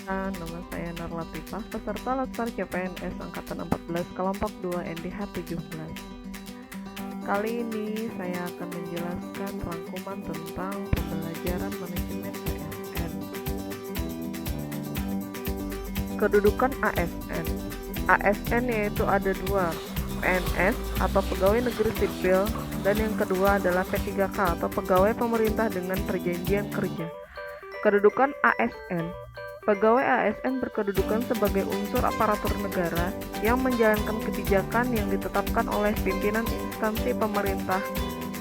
Nama saya Nur Latifah, peserta Latsar CPNS Angkatan 14 Kelompok 2 NDH 17. Kali ini saya akan menjelaskan rangkuman tentang pembelajaran manajemen ASN. Kedudukan ASN. ASN yaitu ada dua, PNS atau Pegawai Negeri Sipil, dan yang kedua adalah P3K atau Pegawai Pemerintah dengan Perjanjian Kerja. Kedudukan ASN. Pegawai ASN berkedudukan sebagai unsur aparatur negara yang menjalankan kebijakan yang ditetapkan oleh pimpinan instansi pemerintah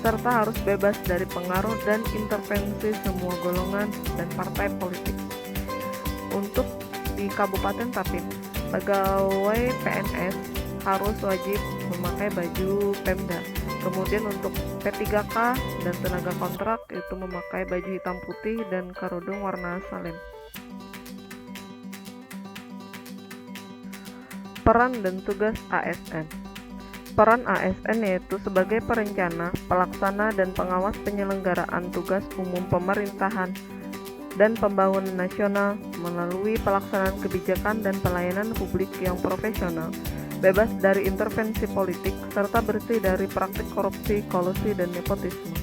serta harus bebas dari pengaruh dan intervensi semua golongan dan partai politik. Untuk di Kabupaten Tapin, pegawai PNS harus wajib memakai baju Pemda. Kemudian untuk P3K dan tenaga kontrak itu memakai baju hitam putih dan kerudung warna salem. Peran dan tugas ASN. Peran ASN yaitu sebagai perencana, pelaksana, dan pengawas penyelenggaraan tugas umum pemerintahan dan pembangunan nasional melalui pelaksanaan kebijakan dan pelayanan publik yang profesional, bebas dari intervensi politik, serta bersih dari praktik korupsi, kolusi, dan nepotisme.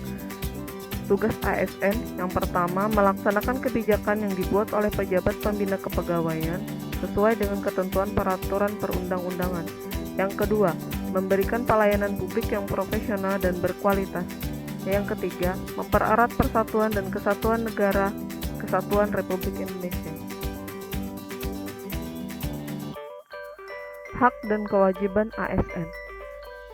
Tugas ASN yang pertama, melaksanakan kebijakan yang dibuat oleh pejabat pembina kepegawaian sesuai dengan ketentuan peraturan perundang-undangan. Yang kedua, memberikan pelayanan publik yang profesional dan berkualitas. Yang ketiga, mempererat persatuan dan kesatuan negara Kesatuan Republik Indonesia. Hak dan kewajiban ASN.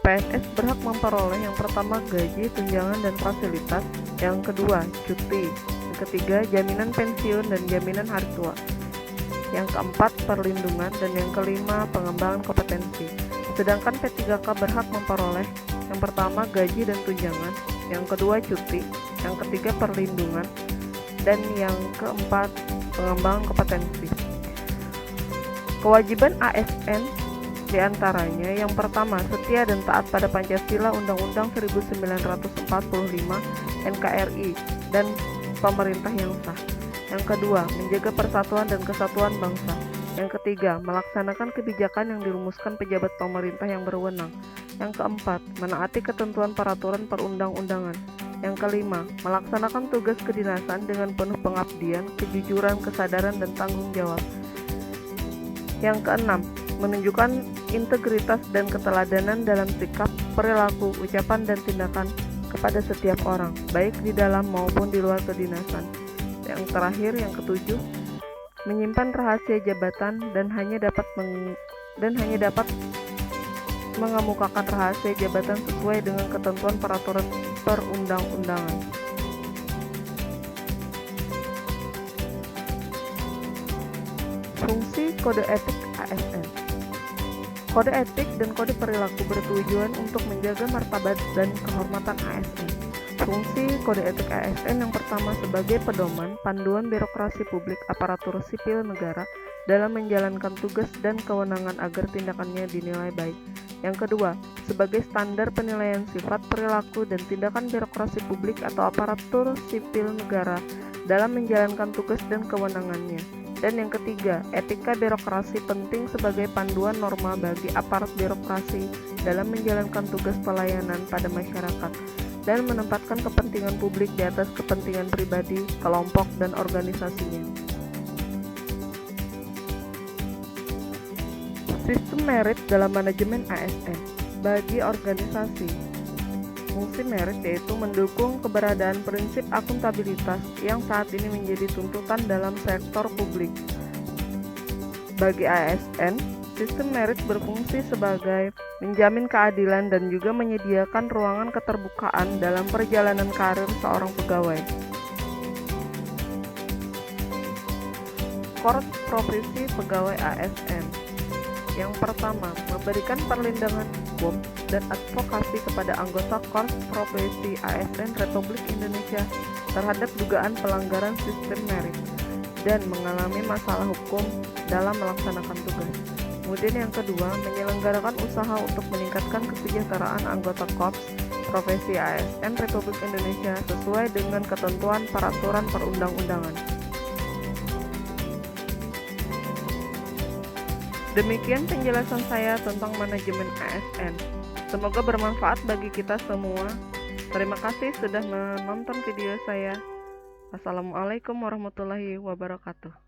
PNS berhak memperoleh yang pertama gaji, tunjangan, dan fasilitas. Yang kedua, cuti. Yang ketiga, jaminan pensiun dan jaminan hari tua. Yang keempat, perlindungan, dan yang kelima, pengembangan kompetensi. Sedangkan P3K berhak memperoleh yang pertama gaji dan tunjangan, yang kedua cuti, yang ketiga perlindungan, dan yang keempat pengembangan kompetensi. Kewajiban ASN diantaranya yang pertama, setia dan taat pada Pancasila, Undang-Undang 1945, NKRI, dan pemerintah yang sah. Yang kedua, menjaga persatuan dan kesatuan bangsa. Yang ketiga, melaksanakan kebijakan yang dirumuskan pejabat pemerintah yang berwenang. Yang keempat, menaati ketentuan peraturan perundang-undangan. Yang kelima, melaksanakan tugas kedinasan dengan penuh pengabdian, kejujuran, kesadaran, dan tanggung jawab. Yang keenam, menunjukkan integritas dan keteladanan dalam sikap, perilaku, ucapan, dan tindakan kepada setiap orang, baik di dalam maupun di luar kedinasan. Yang terakhir, yang ketujuh, menyimpan rahasia jabatan dan hanya dapat mengemukakan rahasia jabatan sesuai dengan ketentuan peraturan perundang-undangan. Fungsi kode etik ASN. Kode etik dan kode perilaku bertujuan untuk menjaga martabat dan kehormatan ASN. Fungsi kode etik ASN yang pertama sebagai pedoman, panduan birokrasi publik aparatur sipil negara dalam menjalankan tugas dan kewenangan agar tindakannya dinilai baik. Yang kedua, sebagai standar penilaian sifat, perilaku, dan tindakan birokrasi publik atau aparatur sipil negara dalam menjalankan tugas dan kewenangannya. Dan yang ketiga, etika birokrasi penting sebagai panduan norma bagi aparat birokrasi dalam menjalankan tugas pelayanan pada masyarakat dan menempatkan kepentingan publik di atas kepentingan pribadi, kelompok, dan organisasinya. Sistem merit dalam manajemen ASN. Bagi organisasi, fungsi merit yaitu mendukung keberadaan prinsip akuntabilitas yang saat ini menjadi tuntutan dalam sektor publik. Bagi ASN, sistem merit berfungsi sebagai menjamin keadilan dan juga menyediakan ruangan keterbukaan dalam perjalanan karir seorang pegawai. Korps Profesi Pegawai ASN. Yang pertama, memberikan perlindungan hukum dan advokasi kepada anggota Korps Profesi ASN Republik Indonesia terhadap dugaan pelanggaran sistem merit dan mengalami masalah hukum dalam melaksanakan tugas. Kemudian yang kedua, menyelenggarakan usaha untuk meningkatkan kesejahteraan anggota Korps Profesi ASN Republik Indonesia sesuai dengan ketentuan peraturan perundang-undangan. Demikian penjelasan saya tentang manajemen ASN. Semoga bermanfaat bagi kita semua. Terima kasih sudah menonton video saya. Assalamualaikum warahmatullahi wabarakatuh.